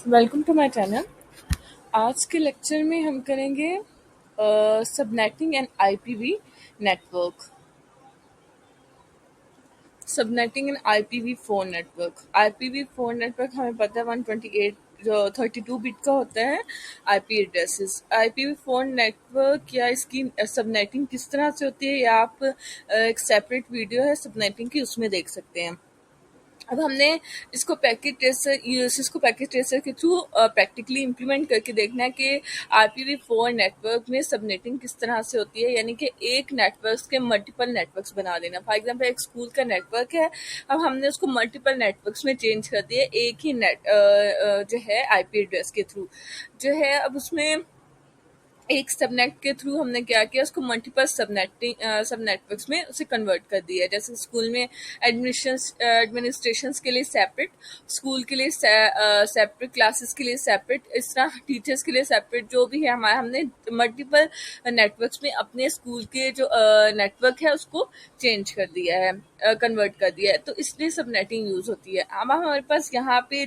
Welcome to my channel. आज के lecture में हम करेंगे subnetting and IPv network. Subnetting and IPv phone network. IPv phone network हमें पता है 128 जो 32 बिट का होता है IP addresses. IPv phone network या इसकी सबनेटिंग किस तरह से होती है, या आप एक सेपरेट वीडियो है सबनेटिंग की, उसमें देख सकते हैं। अब हमने इसको पैकेज ट्रेसर के थ्रू प्रैक्टिकली इम्प्लीमेंट करके देखना है कि आईपीवी4 नेटवर्क में सबनेटिंग किस तरह से होती है, यानी कि एक नेटवर्क के मल्टीपल नेटवर्क्स बना देना। फॉर एग्जांपल एक स्कूल का नेटवर्क है, अब हमने उसको मल्टीपल नेटवर्क्स में चेंज कर दिया एक ही जो है आईपी एड्रेस के थ्रू जो है। अब उसमें एक सबनेट के थ्रू हमने क्या किया, उसको मल्टीपल सब नेटवर्क्स में उसे कन्वर्ट कर दिया। जैसे स्कूल में एडमिनिस्ट्रेशन के लिए सेपरेट, स्कूल के लिए सेपरेट, क्लासेस के लिए सेपरेट, इस तरह टीचर्स के लिए सेपरेट, जो भी है हमारा, हमने मल्टीपल नेटवर्क्स में अपने स्कूल के जो नेटवर्क है उसको चेंज कर दिया है, कन्वर्ट कर दिया है। तो इसलिए सबनेटिंग यूज होती है। अब हमारे पास यहाँ पे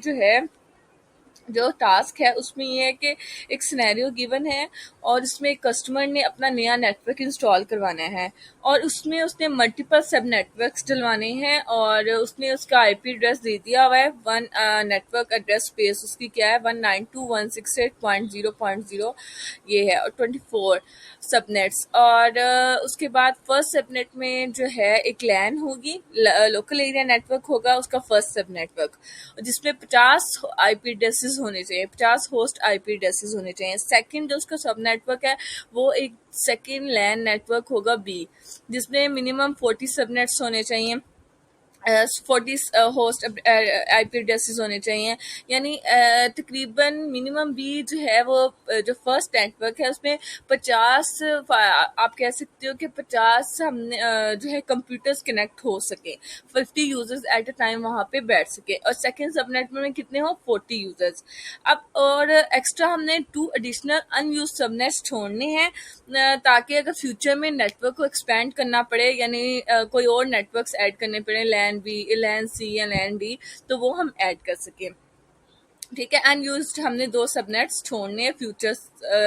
जो टास्क है उसमें ये है कि एक सिनेरियो गिवन है और इसमें एक कस्टमर ने अपना नया नेटवर्क इंस्टॉल करवाना है और उसमें उसने मल्टीपल सब नेटवर्क्स डलवाने हैं और उसने उसका आईपी एड्रेस दे दिया हुआ है। वन नेटवर्क एड्रेस स्पेस उसकी क्या है, 192.168.0.0 ये है, और 24 सबनेट्स। और उसके बाद फर्स्ट सबनेट में जो है एक लैन होगी, लोकल एरिया नेटवर्क होगा उसका फर्स्ट सब नेटवर्क, जिसमें 50 आईपी एड्रेसेस होने चाहिए, 50 होस्ट आईपी एड्रेसेस होने चाहिए। सेकंड जो उसका सब नेटवर्क है वो एक सेकंड लैन नेटवर्क होगा बी, जिसमें मिनिमम 40 सबनेट्स होने चाहिए, 40 होस्ट आईपी एड्रेसेस होने चाहिए। यानी तकरीबन मिनिमम भी जो है वो जो फर्स्ट नेटवर्क है उसमें 50 आप कह सकते हो कि 50 हमने जो है कंप्यूटर्स कनेक्ट हो सके, 50 यूजर्स एट अ टाइम वहां पे बैठ सके। और सेकंड सबनेट में कितने हो, 40 यूजर्स। अब और एक्स्ट्रा हमने 2 एडिशनल अनयूज सबनेट्स छोड़ने हैं ताकि अगर फ्यूचर में नेटवर्क को एक्सपेंड करना पड़े, यानी कोई और नेटवर्क्स ऐड करने पड़े, लैन बी, लैन सी या लैन डी, तो वो हम ऐड कर सकें। ठीक है, अनयूज्ड हमने 2 सबनेट्स छोड़ने हैं future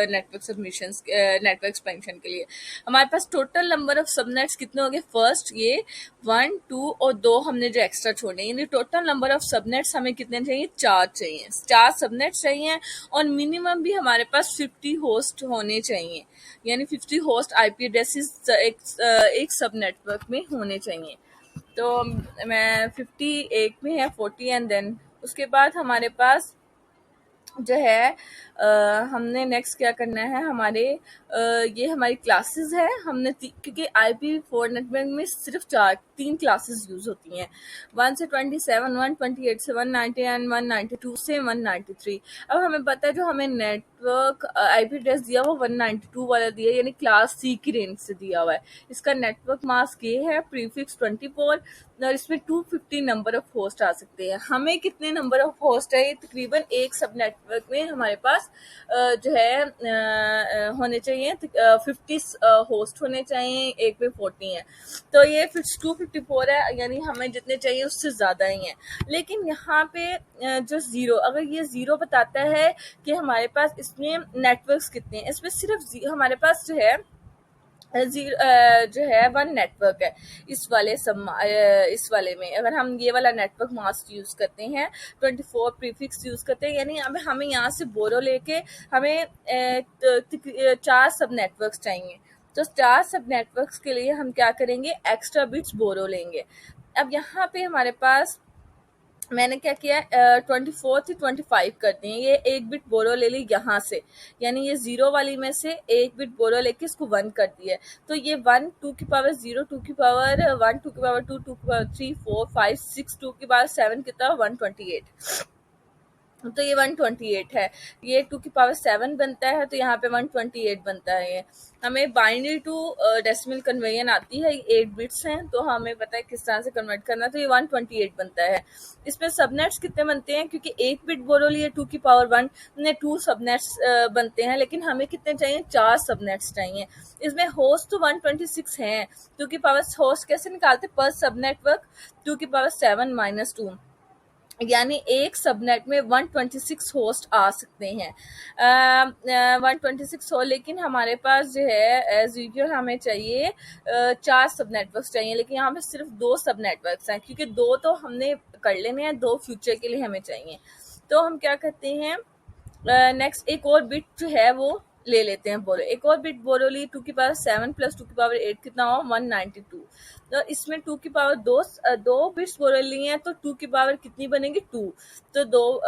network submission, network expansion के लिए। हमारे पास टोटल नंबर ऑफ सबनेट्स कितने हो गए, फर्स्ट ये 1, 2 और 2 हमने जो एक्स्ट्रा छोड़े, यानी टोटल नंबर ऑफ सबनेट्स हमें कितने चाहिए, 4 चाहिए, 4 सबनेट्स चाहिए। और मिनिमम भी हमारे पास 50 होस्ट होने चाहिए, यानी 50 होस्ट आईपी एड्रेसेस एक सब नेटवर्क में होने चाहिए। तो मैं 50 एक में है, 40 एंड देन उसके बाद हमारे पास जो है हमने नेक्स्ट क्या करना है, हमारे ये हमारी क्लासेस है। हमने क्योंकि आईपी4 नेटवर्क में सिर्फ 3 क्लासेस यूज होती हैं, 1 से 27, 128 से 190 एंड 192 से 193। अब हमें पता है जो हमें नेटवर्क आईपी एड्रेस दिया वो 192 वाला दिया, यानी क्लास सी की रेंज से दिया हुआ है। इसका नेटवर्क मास्क ये है, प्रीफिक्स 24, और इसमें 250 नंबर ऑफ होस्ट आ सकते हैं। हमें कितने नंबर ऑफ होस्ट है, तकरीबन एक सब नेटवर्क में हमारे पास जो है होने चाहिए 50 होस्ट होने चाहिए, एक में 40 है, तो ये 254 है, यानी हमें जितने चाहिए उससे ज्यादा ही है। लेकिन यहाँ पे जो जीरो, अगर ये जीरो बताता है कि हमारे पास इसमें नेटवर्क्स कितने हैं, इसमें सिर्फ हमारे पास जो है जो है 1 नेटवर्क है। इस वाले में अगर हम ये वाला नेटवर्क मास्क यूज करते हैं, 24 प्रीफिक्स यूज करते हैं, यानी हमें यहाँ से बोरो लेके हमें 4 सब नेटवर्क्स चाहिए। तो 4 सब नेटवर्क्स के लिए हम क्या करेंगे, एक्स्ट्रा बिट्स बोरो लेंगे। अब यहाँ पे हमारे पास मैंने क्या किया, 24 से 25 करते हैं, ये एक बिट बोरो ले ली यहाँ से, यानी ये जीरो वाली में से एक बिट बोरो लेके इसको 1 कर दिया। तो ये 1 2 की पावर 0, 2 की पावर 1, 2 की पावर 2, 2 की पावर 3, 4, 5, 6, 2 की पावर 7 कितना, 128। तो ये 128 है, ये 2 की पावर 7 बनता है, तो यहाँ पे 128 बनता है। ये हमें बाइनरी टू डेसिमल कन्वर्जन आती है, 8 बिट्स हैं, तो हमें पता है किस तरह से कन्वर्ट करना, तो ये 128 बनता है। इसमें सबनेट्स कितने बनते हैं, क्योंकि एक बिट बोरो लिए 2 की पावर 1 ने 2 सबनेट्स बनते हैं, लेकिन हमें कितने चाहिए, 4 सबनेट्स चाहिए। इसमें होस्ट तो 126 हैं, 2 की पावर होस्ट कैसे निकालते, पर सब नेटवर्क 2 की पावर 7 -2, यानी एक सबनेट में 126 होस्ट आ सकते हैं। 126 हो, लेकिन हमारे पास जो है एज यूजुअल हमें चाहिए 4 सब नेटवर्क्स चाहिए, लेकिन यहाँ पे सिर्फ 2 सब नेटवर्क्स हैं, क्योंकि 2 तो हमने कर लेने हैं, 2 फ्यूचर के लिए हमें चाहिए। तो हम क्या करते हैं, नेक्स्ट एक और बिट जो है वो ले लेते हैं बोरो। एक और बिट बोरो ली, 2⁷ प्लस 2⁸ कितना हो, 192। तो इसमें 2 दो बिट्स बोरो लिए हैं, तो 2 कितनी बनेगी, 2। तो 2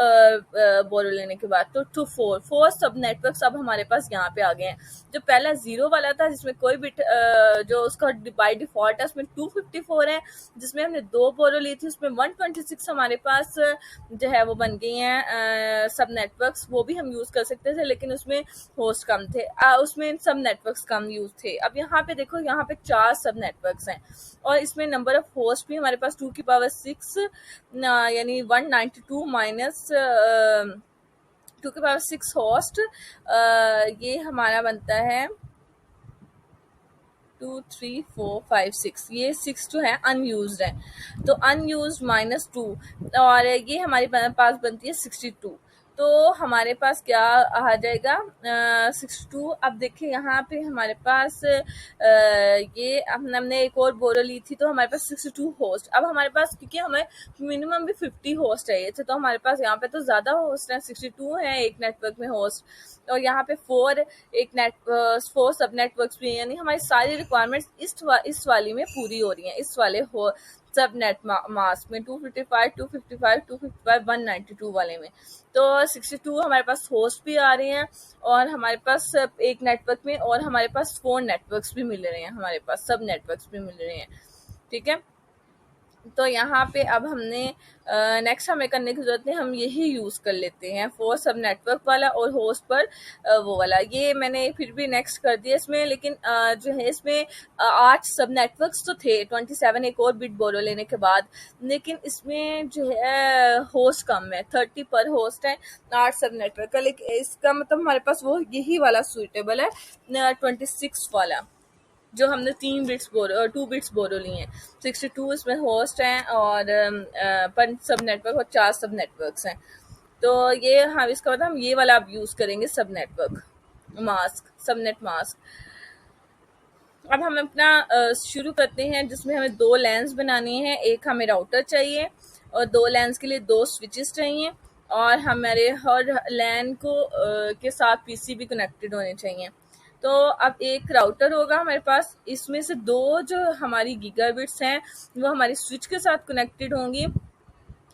बोरो लेने के बाद तो 4 सब नेटवर्क्स अब हमारे पास यहाँ पे आ गए हैं। जो पहला 0 वाला था, जिसमें कोई बिट जो उसका बाय डिफॉल्ट है उसमें 254 है, जिसमें हमने 2 बोरो ली थी, उसमें 126 हमारे पास जो है वो बन गई हैं सब नेटवर्क्स। वो भी हम यूज कर सकते थे, लेकिन उसमें होस्ट कम थे, उसमें सब नेटवर्क्स कम यूज थे। अब यहाँ पे देखो, यहाँ पे 4 सब नेटवर्क्स हैं, और इसमें नंबर ऑफ होस्ट भी हमारे पास 2⁶ यानी 192 माइनस 2⁶ होस्ट, ये हमारा बनता है 2 3 4 5 6। ये 6 जो है अनयूज्ड है, तो अनयूज्ड -2, और ये हमारे पास बनती है 62। तो हमारे पास क्या आ जाएगा, 62। अब देखिए यहाँ पे हमारे पास ये हमने एक और बोरो ली थी, तो हमारे पास 62 होस्ट। अब हमारे पास, क्योंकि हमें मिनिमम भी 50 होस्ट चाहिए थे, तो हमारे पास यहाँ पे तो ज़्यादा होस्ट हैं, 62 है एक नेटवर्क में होस्ट, और यहाँ पे 4 सब नेटवर्क्स भी हैं, यानी हमारी सारी रिक्वायरमेंट्स इस वाली में पूरी हो रही हैं, इस वाले हो सब नेट मास्क में 255, 255, 255, 192 वाले में। तो 62 हमारे पास होस्ट भी आ रहे हैं, और हमारे पास एक नेटवर्क में, और हमारे पास 4 नेटवर्क्स भी मिल रहे हैं, हमारे पास सब नेटवर्क्स भी मिल रहे हैं। ठीक है, तो यहाँ पे अब हमने नेक्स्ट हमें करने की जरूरत नहीं, हम यही यूज कर लेते हैं 4 सब नेटवर्क वाला, और होस्ट पर वो वाला। ये मैंने फिर भी नेक्स्ट कर दिया इसमें, लेकिन जो है इसमें 8 सब नेटवर्क्स तो थे, 27 एक और बिट बोरो लेने के बाद, लेकिन इसमें जो है होस्ट कम है, 30 पर होस्ट है 8 सब नेटवर्क का। लेकिन इसका मतलब हमारे पास वो यही वाला सुइटेबल है 26 वाला, जो हमने 2 बिट्स बोरो लिए हैं। 62 इसमें होस्ट हैं, और 5 सब नेटवर्क और 4 सब नेटवर्क्स हैं। तो ये हाँ, इसका मतलब हम ये वाला अब यूज करेंगे, सब नेटवर्क मास्क, सबनेट मास्क। अब हम अपना शुरू करते हैं, जिसमें हमें 2 लैन्स बनानी है। एक हमें राउटर चाहिए, और 2 लैन्स के लिए 2 स्विचेस चाहिए, और हमारे हर लैन को के साथ पीसी भी कनेक्टेड होने चाहिए। तो अब एक राउटर होगा हमारे पास, इसमें से 2 जो हमारी गीगाबिट्स हैं वो हमारी स्विच के साथ कनेक्टेड होंगी,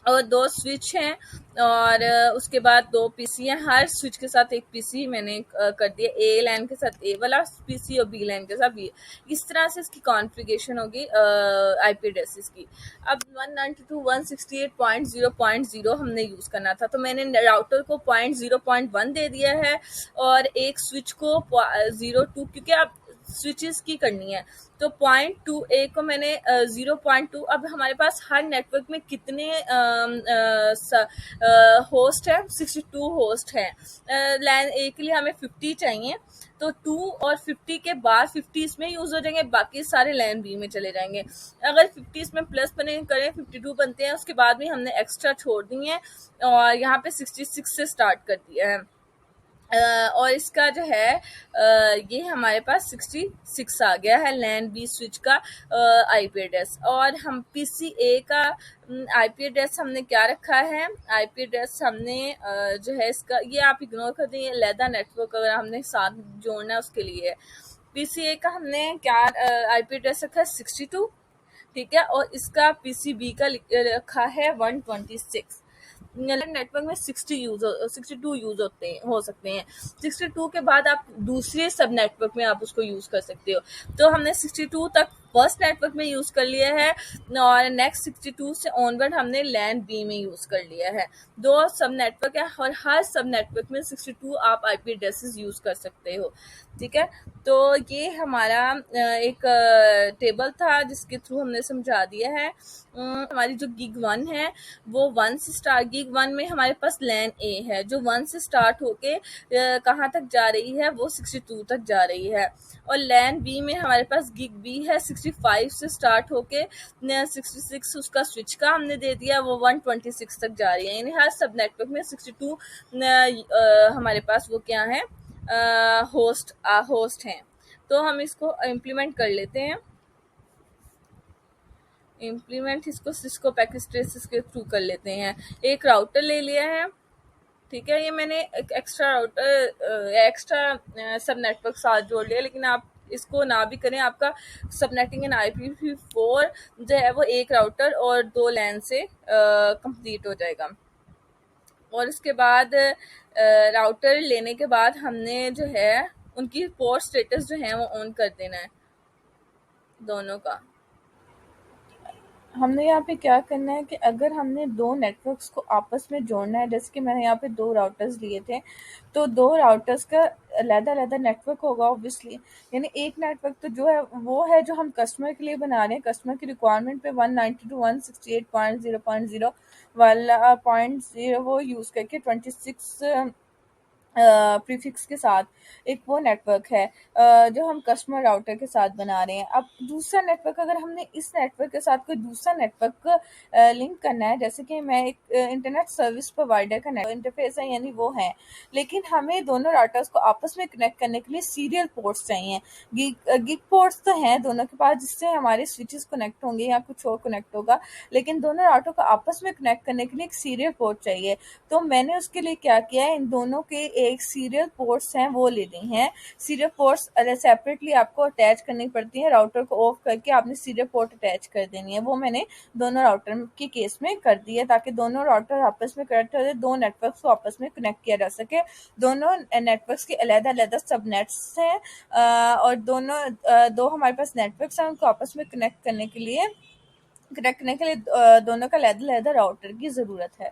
और 2 स्विच हैं, और उसके बाद 2 पीसी हैं। हर स्विच के साथ एक पीसी मैंने कर दिया, ए लैन के साथ ए वाला पीसी और बी लैन के साथ बी। इस तरह से इसकी कॉन्फ़िगरेशन होगी आईपी एड्रेसेस की। अब 192.168.0.0 हमने यूज़ करना था, तो मैंने राउटर को 0.1 दे दिया है, और एक स्विच को 0.2, क्योंकि आप स्विचेस की करनी है, तो 0.2 को मैंने 0.2। अब हमारे पास हर नेटवर्क में कितने होस्ट है, 62 होस्ट है। लैन ए के लिए हमें 50 चाहिए, तो 2 और 50 के बाद 50 इसमें यूज हो जाएंगे, बाकी सारे लैन बी में चले जाएंगे। अगर 50 इसमें प्लस बने करें 52 बनते हैं, उसके बाद भी हमने एक्स्ट्रा छोड़ दी है, और यहाँ पे 66 से स्टार्ट कर दिया है। और इसका जो है ये हमारे पास 66 आ गया है लैन बी स्विच का आईपी एड्रेस। और हम पीसी ए का आईपी एड्रेस हमने क्या रखा है, आईपी एड्रेस हमने जो है इसका, ये आप इग्नोर कर दें, लैदा नेटवर्क अगर हमने साथ जोड़ना है उसके लिए। पीसी ए का हमने क्या आईपी एड्रेस रखा है, 62, ठीक है, और इसका पीसी बी का रखा है 126। नेटवर्क में 62 यूज हो सकते हैं। 62 के बाद आप दूसरे सब नेटवर्क में आप उसको यूज कर सकते हो। तो हमने 62 तक फर्स्ट नेटवर्क में यूज कर लिया है, और नेक्स्ट 62 से ऑनवर्ड हमने लैन बी में यूज कर लिया है। 2 सब नेटवर्क है, और हर सब नेटवर्क में 62 आप आईपी एड्रेसेस यूज कर सकते हो। ठीक है, तो ये हमारा एक टेबल था जिसके थ्रू हमने समझा दिया है। हमारी जो गिग 1 है वो 1 से स्टार्ट, गिग 1 में हमारे पास लैन ए है जो 1 से स्टार्ट होके कहाँ तक जा रही है, वो 62 तक जा रही है। और लैन बी में हमारे पास गिग बी है, 165 से स्टार्ट होके 66 उसका स्विच का हमने दे दिया, वो 126 तक जा रही है, यानी हर सब नेटवर्क में 62 हमारे पास वो क्या है, होस्ट हैं। तो हम इसको इम्प्लीमेंट कर लेते हैं। इम्प्लीमेंट इसको सिस्को पैकेज ट्रेसेस के थ्रू कर लेते हैं। एक राउटर ले लिया है, ठीक है, ये मैंने एक एक्स्ट्रा राउटर एक्स्ट्रा सब नेटवर्क साथ जोड़ लिया, लेकिन आप इसको ना भी करें, आपका सबनेटिंग एंड IPv4 जो है वो एक राउटर और दो लैन से कंप्लीट हो जाएगा। और इसके बाद राउटर लेने के बाद हमने जो है उनकी पोर्ट स्टेटस जो है वो ऑन कर देना है दोनों का। हमने यहाँ पे क्या करना है कि अगर हमने दो नेटवर्क्स को आपस में जोड़ना है, जैसे कि मैंने यहाँ पे दो राउटर्स लिए थे, तो दो राउटर्स का अलग-अलग नेटवर्क होगा ऑब्वियसली। यानी एक नेटवर्क तो जो है वो है जो हम कस्टमर के लिए बना रहे हैं, कस्टमर की रिक्वायरमेंट पे 192.168.0.0 वाला पॉइंट जीरो वो यूज़ करके 26 प्रीफिक्स के साथ एक वो नेटवर्क है जो हम कस्टमर राउटर के साथ बना रहे हैं। अब दूसरा नेटवर्क, अगर हमने इस नेटवर्क के साथ कोई दूसरा नेटवर्क लिंक करना है, जैसे कि मैं एक इंटरनेट सर्विस प्रोवाइडर का नेटवर्क इंटरफेस है, यानी वो है, लेकिन हमें दोनों राउटर्स को आपस में कनेक्ट करने के लिए सीरियल पोर्ट्स चाहिए। गिग पोर्ट्स तो हैं दोनों के पास, जिससे हमारे स्विचेस कनेक्ट होंगे या कुछ और कनेक्ट होगा, लेकिन दोनों राउटर को आपस में कनेक्ट करने के लिए एक सीरियल पोर्ट चाहिए। तो मैंने उसके लिए क्या किया है, इन दोनों के एक सीरियल पोर्ट्स हैं वो ले ली हैं। सीरियल पोर्ट्स सेपरेटली आपको अटैच करनी पड़ती है, राउटर को ऑफ करके आपने सीरियल पोर्ट अटैच कर देनी है। वो मैंने दोनों राउटर के केस में कर दी है, ताकि दोनों राउटर आपस में कनेक्ट हो जाए, दो नेटवर्क्स को आपस में कनेक्ट किया जा सके। दोनों नेटवर्क्स के अलग-अलग सबनेट्स हैं और दो हमारे पास नेटवर्क्स हैं, उनको आपस में कनेक्ट करने के लिए दोनों का अलग-अलग राउटर की ज़रूरत है।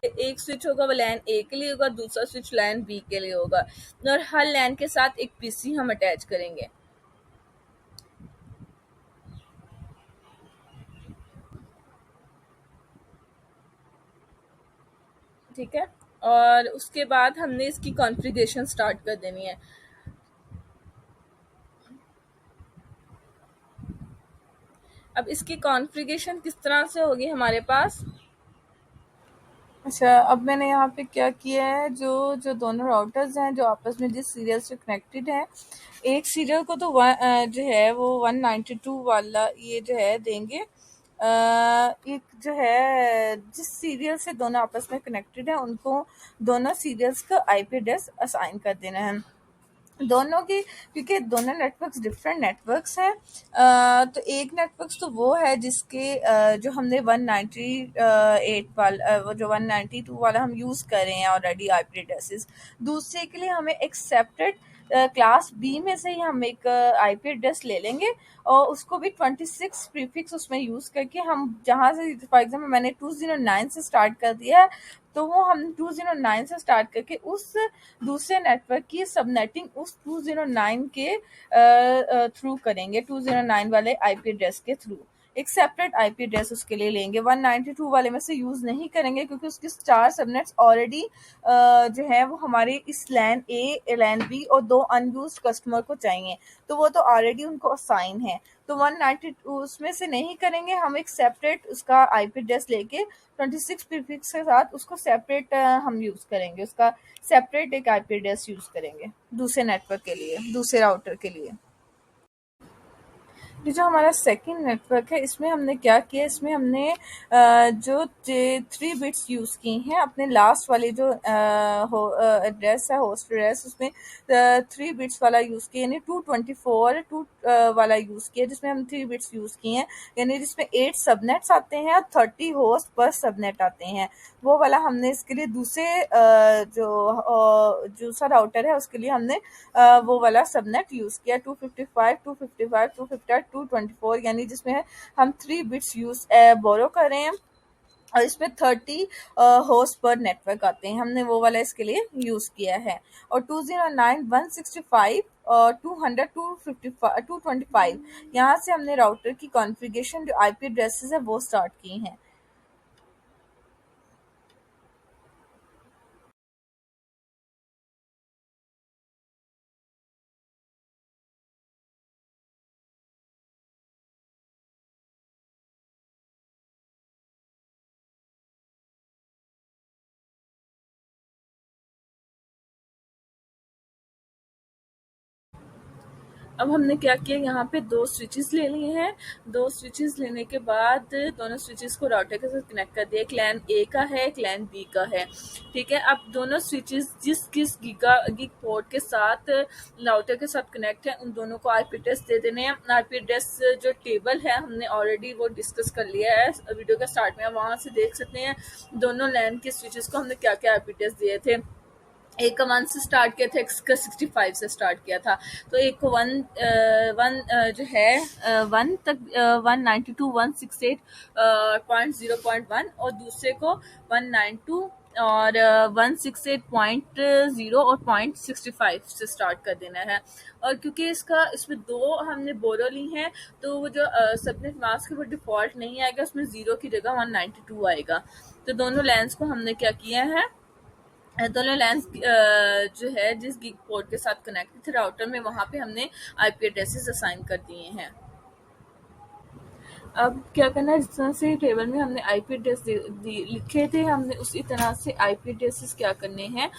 एक स्विच होगा वो लैन ए के लिए होगा, दूसरा स्विच लैन बी के लिए होगा, और हर लैन के साथ एक पीसी हम अटैच करेंगे। ठीक है, और उसके बाद हमने इसकी कॉन्फ़िगरेशन स्टार्ट कर देनी है। अब इसकी कॉन्फ़िगरेशन किस तरह से होगी हमारे पास। अच्छा, अब मैंने यहाँ पे क्या किया है, जो जो दोनों राउटर्स हैं जो आपस में जिस सीरियल से कनेक्टेड हैं, एक सीरियल को तो जो है वो 192 वाला ये जो है देंगे। एक जो है जिस सीरियल से दोनों आपस में कनेक्टेड है, उनको दोनों सीरियल्स का IP एड्रेस असाइन कर देना है दोनों की, क्योंकि दोनों नेटवर्क्स डिफरेंट नेटवर्क्स हैं। तो एक नेटवर्क्स तो वो है जिसके जो हमने 198 वाला वो जो 192 वाला हम यूज़ कर रहे हैं ऑलरेडी IP एड्रेसेस। दूसरे के लिए हमें एक सेपरेट क्लास बी में से ही हम एक IP एड्रेस ले लेंगे, और उसको भी 26 प्रीफिक्स उसमें यूज़ करके हम जहाँ से, फॉर एग्जांपल मैंने 209 से स्टार्ट कर दिया है, तो वो हम 209 से स्टार्ट करके उस दूसरे नेटवर्क की सबनेटिंग उस 209 के थ्रू करेंगे, 209 वाले आईपी एड्रेस के थ्रू एक सेपरेट आईपी एड्रेस उसके लिए लेंगे। 192 वाले में से यूज नहीं करेंगे, क्योंकि उसके 4 सबनेट्स ऑलरेडी जो है वो हमारे इस लैन ए, लैन बी और 2 अनयूज्ड कस्टमर को चाहिए, तो वो तो ऑलरेडी उनको असाइन है। तो 192 उसमें से नहीं करेंगे, हम एक सेपरेट उसका आईपी एड्रेस लेके 26 प्रीफिक्स के साथ उसको सेपरेट हम यूज करेंगे, उसका सेपरेट एक आईपी एड्रेस यूज करेंगे दूसरे नेटवर्क के लिए, दूसरे राउटर के लिए। ये जो हमारा सेकंड नेटवर्क है, इसमें हमने क्या किया, इसमें हमने जो 3 बिट्स यूज़ की हैं अपने लास्ट वाले जो एड्रेस है, होस्ट एड्रेस, उसमें 3 बिट्स वाला यूज़ किया, यानी 224 वाला यूज़ किया, जिसमें हम 3 बिट्स यूज़ किए हैं, यानी जिसमें 8 सबनेट्स आते हैं और 30 होस्ट पर सबनेट आते हैं। वो वाला हमने इसके लिए दूसरा राउटर है उसके लिए हमने वो वाला सबनेट यूज़ किया, 255, 255, 255, 224, यानी जिसमें हम 3 बिट्स बोरो कर रहे हैं, और इसमें 30 होस्ट पर नेटवर्क आते हैं, हमने वो वाला इसके लिए यूज़ किया है। और 209, 165 और 200, 255, 225, यहाँ से हमने राउटर की कॉन्फ़िगरेशन जो IP एड्रेसेस है वो स्टार्ट की हैं। अब हमने क्या किया, यहाँ पे दो स्विचेस ले लिए हैं। दो स्विचेस लेने के बाद दोनों स्विचेस को राउटर के साथ कनेक्ट कर दिया। एक लैन ए का है, एक लैन बी का है। ठीक है, अब दोनों स्विचेस जिस किस गीग पोर्ट के साथ राउटर के साथ कनेक्ट है, उन दोनों को आईपी एड्रेस दे देने हैं। आईपी एड्रेस जो टेबल है हमने ऑलरेडी वो डिस्कस कर लिया है वीडियो के स्टार्ट में, वहाँ से देख सकते हैं दोनों लैन के स्विचेस को हमने क्या क्या आईपी एड्रेस दिए थे। एक का 1 से स्टार्ट किया था, एक का 65 से स्टार्ट किया था। तो एक को वन जो है 1 तक 192.168.0.1 और दूसरे को 192 और 168.0 और 0.65 से स्टार्ट कर देना है। और क्योंकि इसमें दो हमने बोरो ली हैं, तो वो जो सबनेट मास्क है वो डिफॉल्ट नहीं आएगा, उसमें 0 की जगह 192 आएगा। तो दोनों लाइन्स को हमने क्या किया है, दोनों लाइन्स जो है जिस गीग पोर्ट के साथ कनेक्टेड थे राउटर में, वहाँ पे हमने आईपी एड्रेसेस असाइन कर दिए हैं। अब क्या करना है, जिस तरह से टेबल में हमने आईपी एड्रेस लिखे थे, हमने उसी तरह से आईपी एड्रेसेस क्या करने हैं,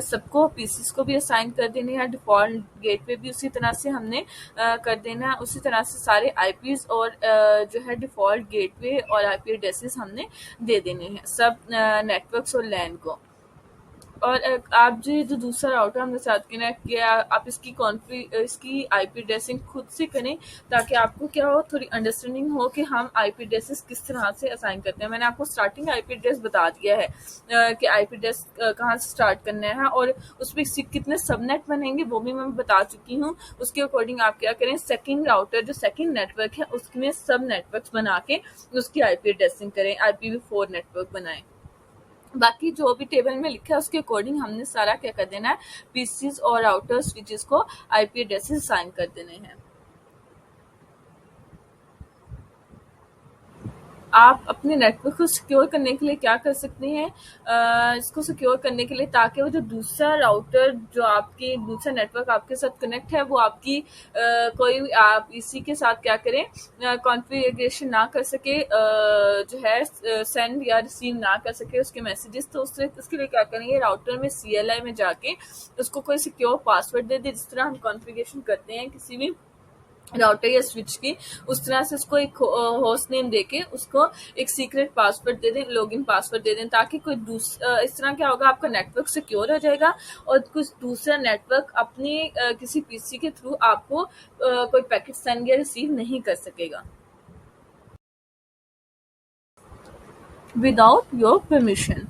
सबको पीसीस को भी असाइन कर देने हैं। डिफॉल्ट गेटवे भी उसी तरह से हमने कर देना है। उसी तरह से सारे आईपीज और जो है डिफॉल्ट गेटवे और आईपी एड्रेसेस हमने दे देने हैं सब नेटवर्क्स और लैन को। और आप जो दूसरा राउटर हमने साथ कनेक्ट किया, आप इसकी आईपी एड्रेसिंग खुद से करें, ताकि आपको क्या हो, थोड़ी अंडरस्टैंडिंग हो कि हम आईपी एड्रेसेस किस तरह से असाइन करते हैं। मैंने आपको स्टार्टिंग आईपी एड्रेस बता दिया है कि आईपी एड्रेस कहाँ से स्टार्ट करना है, और उसमें कितने सबनेट बनेंगे वो भी मैं बता चुकी हूँ। उसके अकॉर्डिंग आप क्या करें, सेकंड राउटर जो सेकंड नेटवर्क है उसमें सब नेटवर्क बना के उसकी आईपी एड्रेसिंग करें, IPv4 नेटवर्क बनाएं। बाकी जो भी टेबल में लिखा है उसके अकॉर्डिंग हमने सारा क्या कर देना है, पीसीज और राउटर स्विचेस को आईपी एड्रेसेस असाइन कर देने हैं। आप अपने नेटवर्क को सिक्योर करने के लिए क्या कर सकते हैं, इसको सिक्योर करने के लिए, ताकि वो जो दूसरा राउटर जो आपकी दूसरा नेटवर्क आपके साथ कनेक्ट है वो आपकी कोई आप इसी के साथ क्या करें, कॉन्फ़िगरेशन ना कर सके, जो है सेंड या रिसीव ना कर सके उसके मैसेजेस। तो उसके लिए क्या करेंगे, राउटर में CLI में जाके उसको कोई सिक्योर पासवर्ड दे दे। जिस तरह हम कॉन्फ़िगरेशन करते हैं किसी भी राउटर या स्विच की, उस तरह से उसको एक होस्ट नेम देके उसको एक सीक्रेट पासवर्ड दे दें, लॉगिन पासवर्ड दे दें, ताकि कोई इस तरह क्या होगा, आपका नेटवर्क सिक्योर हो जाएगा और कुछ दूसरा नेटवर्क अपनी किसी पीसी के थ्रू आपको कोई पैकेट सेंड या रिसीव नहीं कर सकेगा विदाउट योर परमिशन।